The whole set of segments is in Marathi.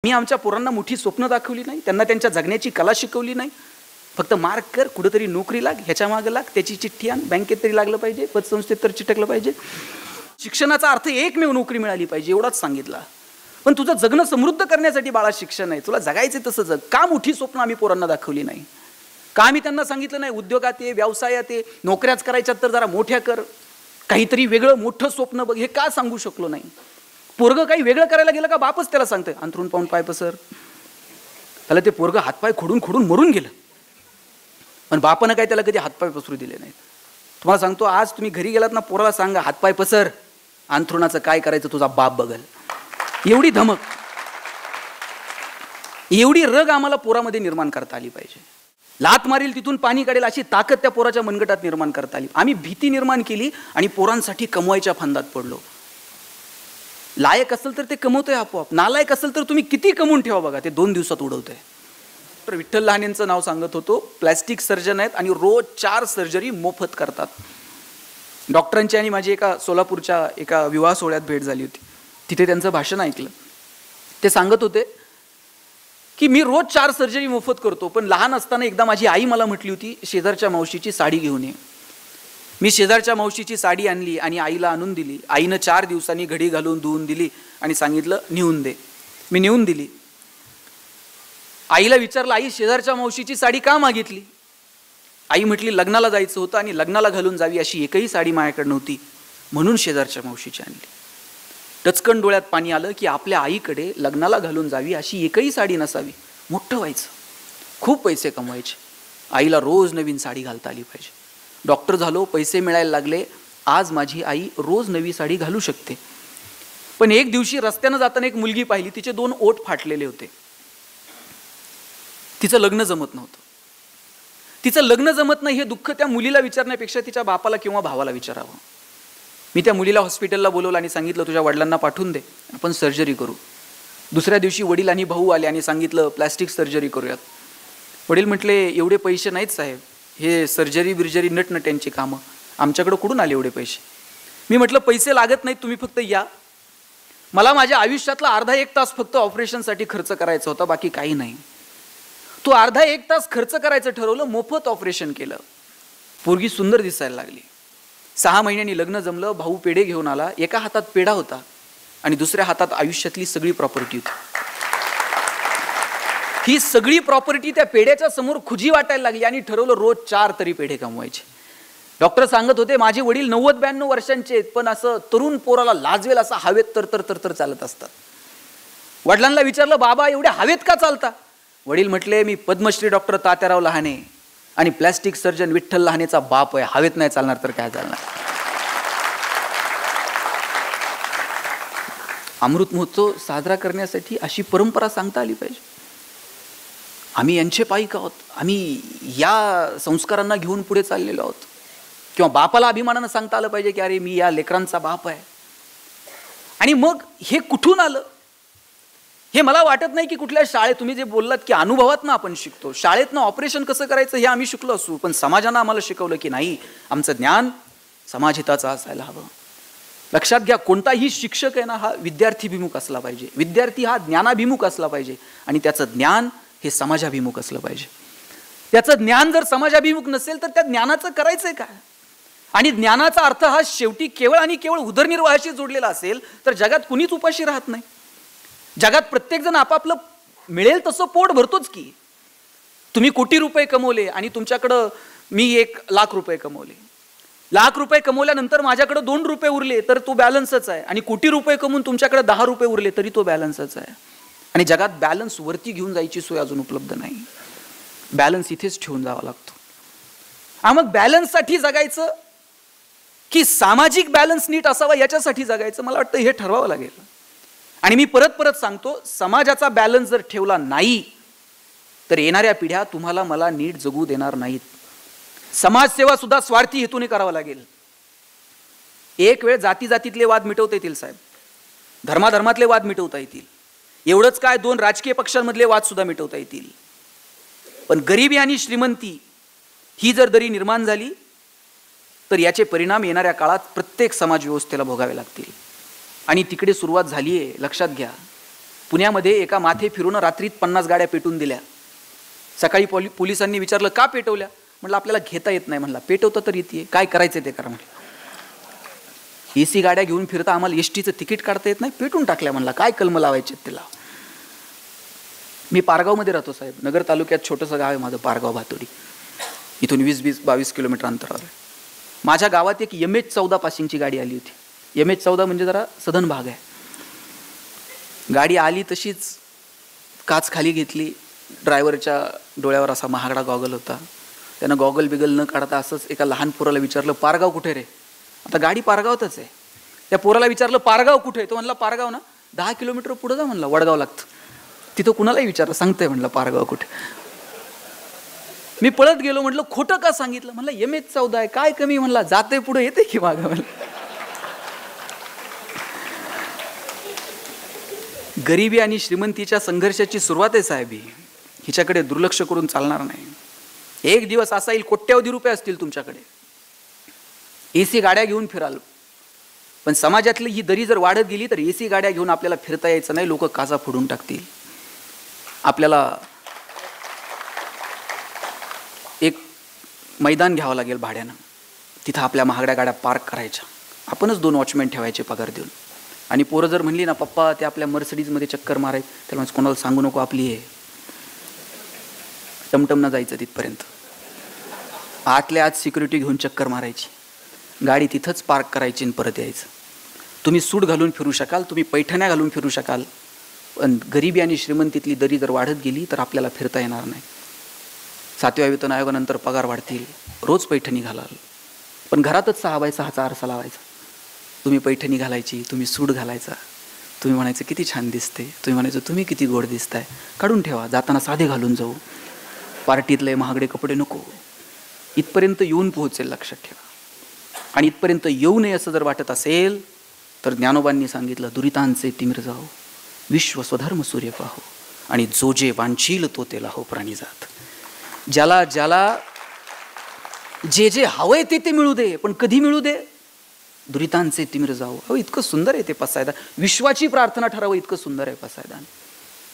मी आमच्या पोरांना मोठी स्वप्न दाखवली नाही, त्यांना त्यांच्या जगण्याची कला शिकवली नाही. फक्त मार्क कर, कुठेतरी नोकरी लाग, ह्याच्या मागे लाग, त्याची चिठ्ठी आण, बँकेत तरी लागलं पाहिजे, पतसंस्थेत तर चिटकलं पाहिजे. शिक्षणाचा अर्थ एकमेव नोकरी मिळाली पाहिजे एवढाच सांगितला. पण तुझं जगणं समृद्ध करण्यासाठी बाळा शिक्षण आहे, तुला जगायचं तसं जग. का मोठी स्वप्न आम्ही पोरांना दाखवली नाही? का आम्ही त्यांना सांगितलं नाही उद्योगात ये, व्यवसायात ये, नोकऱ्याच करायच्यात तर जरा मोठ्या कर, काहीतरी वेगळं मोठं स्वप्न बघ, हे का सांगू शकलो नाही? पोरगं काही वेगळं करायला गेलं का बापच त्याला सांगतंय अंथरून पाहून पाय पसर. त्याला ते पोरगं हातपाय खोडून खोडून मरून गेलं, पण बापानं काय त्याला कधी हातपाय पसरू दिले नाहीत. तुम्हाला सांगतो, आज तुम्ही घरी गेलात ना, पोराला सांगा हातपाय पसर, अंथरुणाचं काय करायचं तुझा बाप बघल. एवढी धमक, एवढी रग आम्हाला पोरामध्ये निर्माण करता आली पाहिजे. लात मारील तिथून पाणी काढेल अशी ताकद त्या पोराच्या मनगटात निर्माण करता आली. आम्ही भीती निर्माण केली आणि पोरांसाठी कमवायच्या फंदात पडलो. लायक असेल तर ते कमवतोय आपोआप, नालायक असेल तर तुम्ही किती कमवून ठेवा बघा, ते 2 दिवसात उडवतोय. तर विठ्ठल लहानेंचं नाव सांगत होतो, प्लॅस्टिक सर्जन आहेत आणि रोज 4 सर्जरी मोफत करतात. डॉक्टरांची आणि माझी एका सोलापूरच्या एका विवाह सोहळ्यात भेट झाली होती. तिथे त्यांचं भाषण ऐकलं. ते सांगत होते की मी रोज 4 सर्जरी मोफत करतो, पण लहान असताना एकदा माझी आई मला म्हटली होती शेजारच्या मावशीची साडी घेऊन ये. मी शेजारच्या मावशीची साडी आणली आणि आईला आणून दिली. आईनं 4 दिवसांनी घडी घालून धुवून दिली आणि सांगितलं नेऊन दे. मी नेऊन दिली. आईला विचारलं, आई शेजारच्या मावशीची साडी का मागितली? आई म्हटली लग्नाला जायचं होतं आणि लग्नाला घालून जावी अशी एकही साडी माझ्याकडे नव्हती, म्हणून शेजारच्या मावशीची आणली. टचकन डोळ्यात पाणी आलं की आपल्या आईकडे लग्नाला घालून जावी अशी एकही साडी नसावी. मोठं व्हायचं, खूप पैसे कमवायचे, आईला रोज नवीन साडी घालता आली पाहिजे. डॉक्टर झालो, पैसे मिळायला लागले, आज माझी आई रोज नवी साडी घालू शकते. पण एक दिवशी रस्त्यानं जाताना एक मुलगी पाहिली, तिचे 2 ओठ फाटलेले होते. तिचं लग्न जमत नव्हतं. तिचं लग्न जमत नाही हे दुःख त्या मुलीला विचारण्यापेक्षा तिच्या बापाला किंवा भावाला विचारावं. मी त्या मुलीला हॉस्पिटलला बोलवलं आणि सांगितलं तुझ्या वडिलांना पाठवून दे, आपण सर्जरी करू. दुसऱ्या दिवशी वडील आणि भाऊ आले आणि सांगितलं प्लॅस्टिक सर्जरी करूयात. वडील म्हटले एवढे पैसे नाहीत साहेब, हे सर्जरी बिर्जरी नटनट्यांची कामं, आमच्याकडे कुठून आले एवढे पैसे? मी म्हटलं पैसे लागत नाहीत, तुम्ही फक्त या. मला माझ्या आयुष्यातला अर्धा 1 तास फक्त ऑपरेशनसाठी खर्च करायचा होता, बाकी काही नाही. तो अर्धा 1 तास खर्च करायचं ठरवलं, मोफत ऑपरेशन केलं. पोरगी सुंदर दिसायला लागली. 6 महिन्यांनी लग्न जमलं. भाऊ पेढे घेऊन आला. एका हातात पेढा होता आणि दुसऱ्या हातात आयुष्यातली सगळी प्रॉपर्टी होती. ही सगळी प्रॉपर्टी त्या पेढ्याच्या समोर खुजी वाटायला लागली आणि ठरवलं रोज 4 तरी पेढे कमवायचे. डॉक्टर सांगत होते माझे वडील 90-92 वर्षांचे आहेत, पण असं तरुण पोराला लाजवेल असा हवेत तर चालत असतात. वडिलांना विचारलं बाबा एवढ्या हवेत का चालता? वडील म्हटले मी पद्मश्री डॉक्टर तात्याराव लहाने आणि प्लॅस्टिक सर्जन विठ्ठल लहानेचा बाप आहे, हवेत नाही चालणार तर काय चालणार? अमृत महोत्सव साजरा करण्यासाठी अशी परंपरा सांगता आली पाहिजे. आम्ही यांचे पाईक आहोत, आम्ही या संस्कारांना घेऊन पुढे चाललेलो आहोत. किंवा बापाला अभिमानानं सांगता आलं पाहिजे की अरे मी या लेकरांचा बाप आहे. आणि मग हे कुठून आलं हे मला वाटत नाही की कुठल्या शाळेत, तुम्ही जे बोललात की अनुभवातनं आपण शिकतो, शाळेतनं ऑपरेशन कसं करायचं हे आम्ही शिकलो असू, पण समाजानं आम्हाला शिकवलं की नाही, आमचं ज्ञान समाजहिताचं असायला हवं. लक्षात घ्या, कोणताही शिक्षक आहे ना हा विद्यार्थीभिमुख असला पाहिजे, विद्यार्थी हा ज्ञानाभिमुख असला पाहिजे आणि त्याचं ज्ञान हे समाजाभिमुख असलं पाहिजे. त्याचं ज्ञान जर समाजाभिमुख नसेल तर त्या ज्ञानाचं करायचंय काय? आणि ज्ञानाचा अर्थ हा शेवटी केवळ आणि केवळ उदरनिर्वाहाशी जोडलेला असेल तर जगात कुणीच उपाशी राहत नाही. जगात प्रत्येक जण आपापलं मिळेल तसं पोट भरतोच की. तुम्ही कोटी रुपये कमवले आणि तुमच्याकडं मी 1 लाख रुपये कमवले, लाख रुपये कमवल्यानंतर माझ्याकडे 2 रुपये उरले तर तो बॅलन्सच आहे. आणि कोटी रुपये कमवून तुमच्याकडे 10 रुपये उरले तरी तो बॅलन्सच आहे. आणि जगात बॅलन्स वरती घेऊन जायची सोय अजून उपलब्ध नाही. बॅलन्स इथेच ठेवून जावा लागतो. मग बॅलन्ससाठी जगायचं की सामाजिक बॅलन्स नीट असावा याच्यासाठी जगायचं, मला वाटतं हे ठरवावं लागेल. आणि मी परत सांगतो, समाजाचा बॅलन्स जर ठेवला नाही तर येणाऱ्या पिढ्या तुम्हाला मला नीट जगू देणार नाहीत. समाजसेवा सुद्धा स्वार्थी हेतूने करावा लागेल. एक वेळ जातीतले वाद मिटवता येतील साहेब, धर्माधर्मातले वाद मिटवता येतील, एवढंच काय 2 राजकीय पक्षांमधले वाद सुद्धा मिटवता येतील. पण गरिबी आणि श्रीमंती ही जर दरी निर्माण झाली तर याचे परिणाम येणाऱ्या काळात प्रत्येक समाज व्यवस्थेला भोगावे लागतील. आणि तिकडे सुरुवात झाली आहे, लक्षात घ्या. पुण्यामध्ये एका माथे फिरून रात्रीत 50 गाड्या पेटून दिल्या. सकाळी पोलिसांनी विचारलं का पेटवल्या? म्हटलं आपल्याला घेता येत नाही. म्हणला पेटवता तर येते, काय करायचं ते करा. म्हटलं AC गाड्या घेऊन फिरता, आम्हाला एसटीचं तिकीट काढता येत नाही, पेटून टाकल्या. म्हणला काय कलम लावायचे त्याला. मी पारगावमध्ये राहतो साहेब, नगर तालुक्यात छोटंसं गाव आहे माझं, पारगाव भातोडी. इथून 20-22 किलोमीटर अंतरावर आहे. माझ्या गावात एक MH-14 पासिंगची गाडी आली होती. MH-14 म्हणजे जरा सधन भाग आहे. गाडी आली तशीच काच खाली घेतली. ड्रायव्हरच्या डोळ्यावर असा महागडा गॉगल होता. त्यानं गॉगल बिगल न काढता असंच एका लहान पोराला विचारलं पारगाव कुठे रे? आता गाडी पारगावतच आहे. त्या पोराला विचारलं पारगाव कुठे? तो म्हणला पारगाव ना 10 किलोमीटर पुढे जा. म्हणला वडगाव लागतं. तिथं कुणालाही विचारलं सांगतंय म्हणलं पारगाव कुठे. मी पळत गेलो. म्हटलं खोटं का सांगितलं? म्हणलं MH-14 आहे, काय कमी? म्हणला जाते पुढे येते की मागं. म्हणलं गरिबी आणि श्रीमंतीच्या संघर्षाची सुरुवात आहे साहेब. हिच्याकडे दुर्लक्ष करून चालणार नाही. एक दिवस असा येईल कोट्यावधी रुपये असतील तुमच्याकडे, AC गाड्या घेऊन फिराल, पण समाजातली ही दरी जर वाढत गेली तर AC गाड्या घेऊन आपल्याला फिरता यायचं नाही. लोक काचा फोडून टाकतील. आपल्याला एक मैदान घ्यावं लागेल भाड्यानं, तिथं आपल्या महागड्या गाड्या पार्क करायच्या. आपणच 2 वॉचमॅन ठेवायचे पगार देऊन. आणि पोरं जर म्हणली ना पप्पा ते आपल्या मर्सिडीजमध्ये चक्कर मारायचं, त्याला म्हणजे कोणाला सांगू नको आपली आहे, टमटम न जायचं तिथपर्यंत. आतल्या आत सिक्युरिटी घेऊन चक्कर मारायची, गाडी तिथंच पार्क करायची आणि परत यायचं. तुम्ही सूट घालून फिरू शकाल, तुम्ही पैठण्या घालून फिरू शकाल, पण गरिबी आणि श्रीमंतीतली दरी जर वाढत गेली तर आपल्याला फिरता येणार नाही. 7व्या वेतन आयोगानंतर पगार वाढतील, रोज पैठणी घालाल, पण घरातच 6x6चा आरसा लावायचा. तुम्ही पैठणी घालायची, तुम्ही सूट घालायचा, तुम्ही म्हणायचं किती छान दिसते, तुम्ही म्हणायचं तुम्ही किती गोड दिसताय, काढून ठेवा. जाताना साधे घालून जाऊ, पार्टीतले महागडे कपडे नको. इथपर्यंत येऊन पोहोचेल, लक्षात ठेवा. आणि इथपर्यंत येऊ नये असं जर वाटत असेल तर ज्ञानोबांनी सांगितलं दुरितांचे तिमिर जाओ, विश्व स्वधर्म सूर्य पाहो, आणि जो जे वांछील तो ते लाहो प्राणी जात. ज्याला ज्याला जे जे हवंय ते मिळू दे, पण कधी मिळू दे? दुरितांचे तिमिर जाओ. अहो इतकं सुंदर आहे ते पसायदान. विश्वाची प्रार्थना ठरावं इतकं सुंदर आहे पसायदान.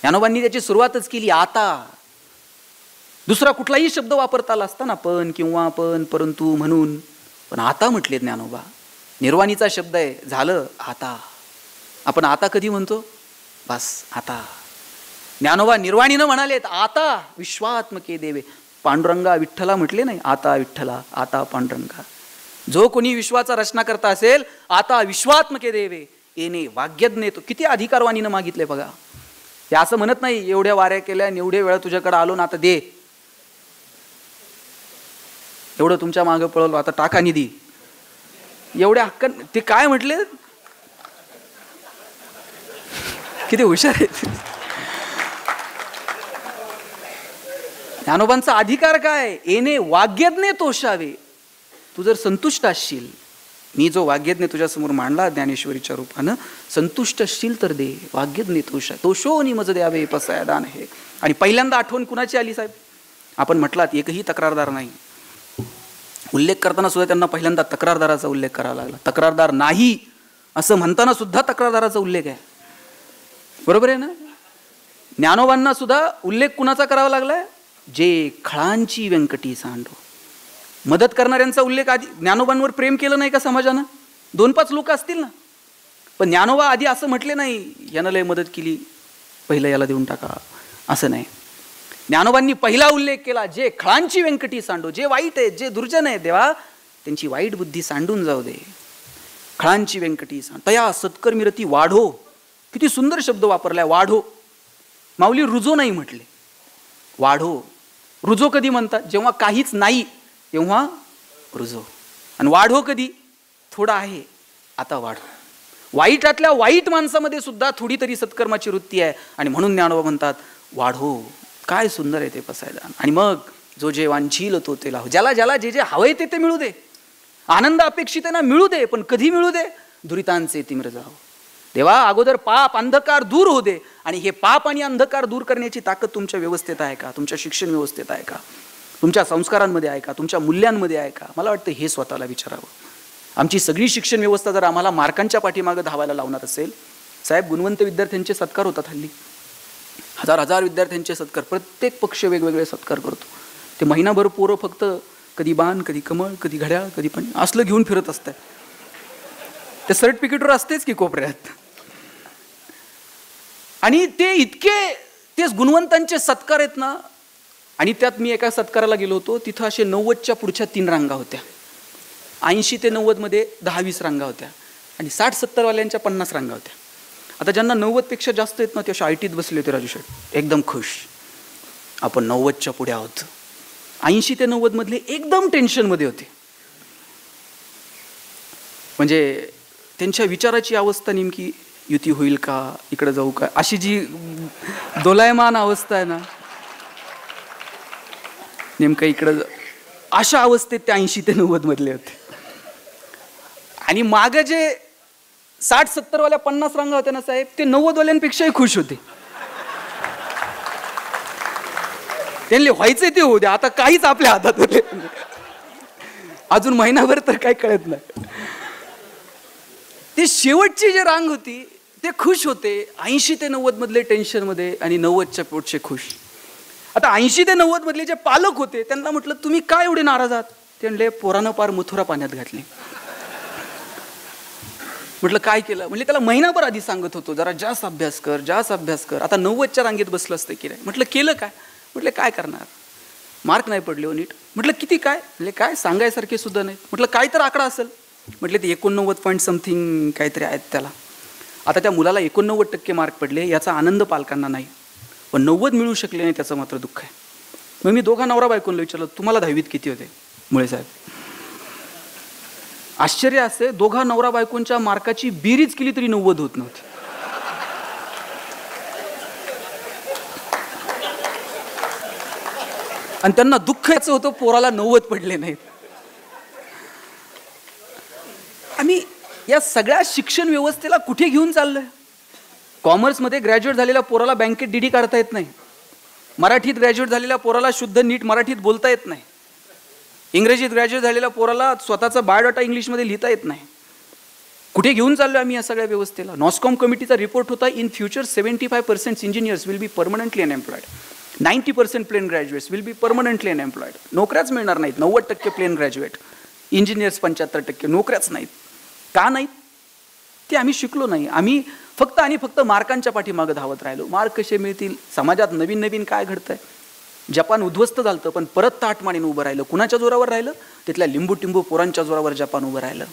ज्ञानोबांनी त्याची सुरुवातच केली आता. दुसरा कुठलाही शब्द वापरता आला असता ना, पण किंवा पण परंतु म्हणून, पण आता म्हटले ज्ञानोबा. निर्वाणीचा शब्द आहे, झालं आता. आपण आता कधी म्हणतो? बस आता. ज्ञानोबा निर्वाणीनं म्हणालेत आता विश्वात्मके देवे. पांडुरंगा विठ्ठला म्हटले नाही, आता विठ्ठला, आता पांडुरंगा. जो कोणी विश्वाचा रचना करता असेल, आता विश्वात्मके देवे येणे वाग्यज्ञ. तो किती अधिकारवाणीनं मागितले बघा. हे असं म्हणत नाही एवढ्या वाऱ्या केल्या आणि एवढ्या वेळा तुझ्याकडे आलो ना आता दे, एवढं तुमच्या मागं पळवलो आता टाका निधी, एवढ्या हक्क. ते काय म्हटले, किती हुशार आहेत. ज्ञानोबांचा अधिकार काय? येणे वाग्यज्ञ तोषावे. तू जर संतुष्ट असशील, मी जो वाग्यज्ञ तुझ्यासमोर मांडला ज्ञानेश्वरीच्या रूपानं, संतुष्ट असशील तर दे. वाग्यज्ञ तोषो निमज द्यावे पसायदान हे. आणि पहिल्यांदा आठवण कुणाची आली साहेब? आपण म्हटलात एकही तक्रारदार नाही. उल्लेख करताना सुद्धा त्यांना पहिल्यांदा तक्रारदाराचा उल्लेख करावा लागला. तक्रारदार नाही असं म्हणताना सुद्धा तक्रारदाराचा उल्लेख आहे. बरोबर आहे ना? ज्ञानोबांना सुद्धा उल्लेख कुणाचा करावा लागलाय? जे खळांची व्यंकटी सांडो. मदत करणाऱ्यांचा उल्लेख आधी. ज्ञानोबांवर प्रेम केलं नाही का समाजानं? 2-5 लोक असतील ना, पण ज्ञानोबा आधी असं म्हटले नाही यानं लय मदत केली, पहिलं याला देऊन टाका, असं नाही. ज्ञानोबांनी पहिला उल्लेख केला, जे खळांची व्यंकटी सांडो. जे वाईट आहेत, जे दुर्जन आहेत, देवा त्यांची वाईट बुद्धी सांडून जाऊ दे. खळांची व्यंकटी सांड. तया सत्कर्मीरती वाढो. किती सुंदर शब्द वापरलाय, वाढो. माऊली रुजो नाही म्हटले, वाढो. रुजो कधी म्हणतात? जेव्हा काहीच नाही तेव्हा रुजो. आणि वाढो कधी? थोडं आहे आता वाढो. वाईटातल्या वाईट माणसामध्ये सुद्धा थोडी तरी सत्कर्माची वृत्ती आहे, आणि म्हणून ज्ञानोबा म्हणतात वाढो. काय सुंदर आहे ते पसायदान. आणि मग जो जे वांछील तो ते लाहो. ज्याला ज्याला जे जे हवंय ते मिळू दे. आनंद अपेक्षित आहे ना, मिळू दे, पण कधी मिळू दे? दुरितांचे तिमिर जाओ. देवा अगोदर पाप अंधकार दूर हो दे. आणि हे पाप आणि अंधकार दूर करण्याची ताकद तुमच्या व्यवस्थेत आहे का? तुमच्या शिक्षण व्यवस्थेत आहे का? तुमच्या संस्कारांमध्ये आहे का? तुमच्या मूल्यांमध्ये आहे का? मला वाटतं हे स्वतःला विचारावं. आमची सगळी शिक्षण व्यवस्था जर आम्हाला मार्कांच्या पाठीमागं धावायला लावणार असेल साहेब, गुणवंत विद्यार्थ्यांचे सत्कार होतात हल्ली, हजार हजार विद्यार्थ्यांचे सत्कार, प्रत्येक पक्ष वेगवेगळे सत्कार करतो. ते महिनाभर पोरं फक्त कधी बाण, कधी कमळ, कधी घड्याळ, कधी पण असलं घेऊन फिरत असतात. ते सर्टिफिकेटवर असतेच की कोपऱ्यात. आणि ते इतके तेच गुणवंतांचे सत्कार आहेत ना. आणि त्यात मी एका सत्काराला गेलो होतो, तिथं असे 90च्या पुढच्या 3 रांगा होत्या, 80 ते 90 मध्ये 10-20 रांगा होत्या, आणि 60-70 वाल्यांच्या 50 रांगा होत्या. आता ज्यांना 90 पेक्षा जास्त आहेत ना, ते अशा ITत बसले होते राजू शेठ, एकदम खुश, आपण 90च्या पुढे आहोत. 80 ते 90 मधले एकदम टेन्शनमध्ये होते. म्हणजे त्यांच्या विचाराची अवस्था नेमकी युती होईल का, इकडे जाऊ का, अशी जी दोलायमान अवस्था आहे ना, नेमकं इकडं अशा अवस्थेत ते 80 ते 90 मधले होते. आणि मागे जे 60-70 वाल्या 50 रांगा होत्या ना साहेब, ते 90 वाल्यांपेक्षाही खुश होते. त्यांना व्हायचे ते होऊ द्या, आता काहीच आपल्या हातात होते, अजून महिनाभर तर काही कळत नाही. ते शेवटची जी रांग होती ते खुश होते, 80 ते 90 मधले टेन्शन मध्ये आणि 90च्या पोटचे खुश. आता 80 ते 90 मधले जे पालक होते त्यांना म्हटलं, तुम्ही काय एवढे नाराज आहात? ते म्हणले, पोरानं पार मथुरा पाण्यात घातली. म्हटलं काय केलं? म्हणजे त्याला महिनाभर आधी सांगत होतो, जरा जास्त अभ्यास कर, जास्त अभ्यास कर. आता 90च्या रांगेत बसलं असतं की नाही. म्हटलं केलं काय? म्हटलं काय करणार, मार्क नाही पडले हो नीट. म्हटलं किती काय? म्हणजे काय सांगायसारखे सुद्धा नाही. म्हटलं काय तर आकडा असेल. म्हटले ते 89 पॉईंट समथिंग काहीतरी आहेत त्याला. आता त्या मुलाला 89% मार्क पडले, याचा आनंद पालकांना नाही, पण 90 मिळू शकले नाही त्याचं मात्र दुःख आहे. मग मी दोघा नवरा बायकोला विचारलं, तुम्हाला 10वीत किती होते? मुळे साहेब, आश्चर्य असे, दोघा नवरा बायकोंच्या मार्काची बेरीज केली तरी 90 होत नव्हती. आणि त्यांना दुःख याचं होतं, पोराला 90 पडले नाहीत. आम्ही या सगळ्या शिक्षण व्यवस्थेला कुठे घेऊन चाललोय? कॉमर्समध्ये ग्रॅज्युएट झालेल्या पोराला बँकेत डीडी काढता येत नाही, मराठीत ग्रॅज्युएट झालेल्या पोराला शुद्ध नीट मराठीत बोलता येत नाही, इंग्रजीत ग्रॅज्युएट झालेल्या पोराला स्वतःचा बायोडाटा इंग्लिशमध्ये लिहिता येत नाही. कुठे घेऊन चाललोय आम्ही या सगळ्या व्यवस्थेला? नॉस्कॉम कमिटीचा रिपोर्ट होता, in future 75% engineers will be permanently unemployed, 90% plain graduates will be permanently unemployed. नोकऱ्याच मिळणार नाहीत. 90% प्लेन ग्रॅज्युएट, इंजिनियर्स 75%, नोकऱ्याच नाहीत. का नाहीत? ते आम्ही शिकलो नाही. आम्ही फक्त आणि फक्त मार्कांच्या पाठीमागे धावत राहिलो. मार्क कसे मिळतील? समाजात नवीन नवीन काय घडतंय? जपान उद्ध्वस्त झालं पण परत ताटमानेने उभं राहिलं. कुणाच्या जोरावर राहिलं? तिथल्या लिंबू टिंबू पोरांच्या जोरावर जपान उभं राहिलं.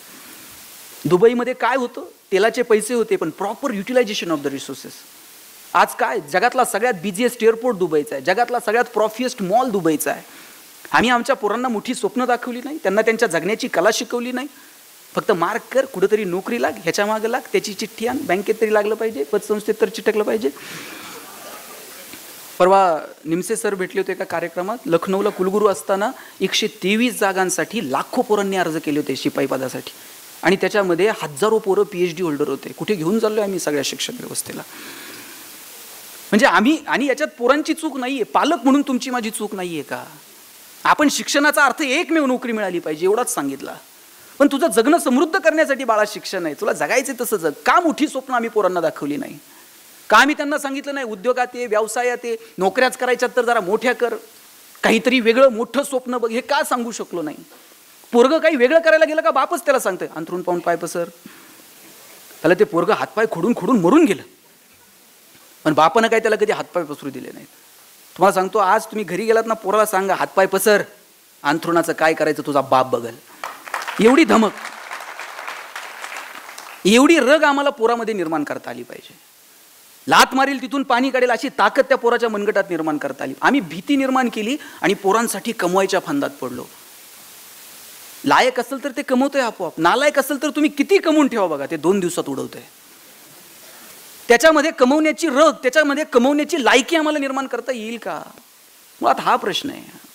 दुबईमध्ये काय होतं? तेलाचे पैसे होते पण proper utilisation of the resources. आज काय? जगातला सगळ्यात बिझिएस्ट एअरपोर्ट दुबईचा आहे, जगातला सगळ्यात प्रॉफिएस्ट मॉल दुबईचा आहे. आम्ही आमच्या पोरांना मोठी स्वप्न दाखवली नाही, त्यांना त्यांच्या जगण्याची कला शिकवली नाही. फक्त मार्क कर, कुठेतरी नोकरी लाग, ह्याच्या मागे लाग, त्याची चिठ्ठी आण, बँकेत तरी लागलं पाहिजे, पतसंस्थेत तर चिटकलं पाहिजे. परवा निमसे सर भेटले होते एका कार्यक्रमात. लखनौला कुलगुरू असताना 123 जागांसाठी लाखो पोरांनी अर्ज केले होते शिपाई पदासाठी, आणि त्याच्यामध्ये हजारो पोरं PhD होल्डर होते. कुठे घेऊन चाललोय आम्ही सगळ्या शिक्षण व्यवस्थेला? म्हणजे आम्ही, आणि याच्यात पोरांची चूक नाहीये, पालक म्हणून तुमची माझी चूक नाहीये का? आपण शिक्षणाचा अर्थ एकमेव नोकरी मिळाली पाहिजे एवढाच सांगितला. पण तुझं जगणं समृद्ध करण्यासाठी बाळा शिक्षण आहे, तुला जगायचं तसं जग. का मोठी स्वप्न आम्ही पोरांना दाखवली नाही? का आम्ही त्यांना सांगितलं नाही उद्योगात ये, व्यवसायात ये, नोकऱ्याच करायच्यात तर जरा मोठ्या कर, काहीतरी वेगळं मोठं स्वप्न बघ, हे का सांगू शकलो नाही? पोरगं काही वेगळं करायला गेलं का बापच त्याला सांगतोय अंथरून पाहून पाय पसर. त्याला ते पोरगं हातपाय खोडून खोडून मरून गेलं, पण बापानं काय त्याला कधी हातपाय पसरू दिले नाहीत. तुम्हाला सांगतो, आज तुम्ही घरी गेलात ना, पोराला सांगा हातपाय पसर, अंथरुणाचं काय करायचं तुझा बाप बघल. एवढी धमक, एवढी रग आम्हाला पोरामध्ये निर्माण करता आली पाहिजे. लात मारील तिथून पाणी काढेल अशी ताकद त्या पोराच्या मनगटात निर्माण करता आली. आम्ही भीती निर्माण केली आणि पोरांसाठी कमवायच्या फंदात पडलो. लायक असेल तर ते कमवतोय आपोआप, नालायक असेल तर तुम्ही किती कमवून ठेवा बघा, ते 2 दिवसात उडवतोय. त्याच्यामध्ये कमवण्याची रग, त्याच्यामध्ये कमवण्याची लायकी आम्हाला निर्माण करता येईल का? मुळात हा प्रश्न आहे.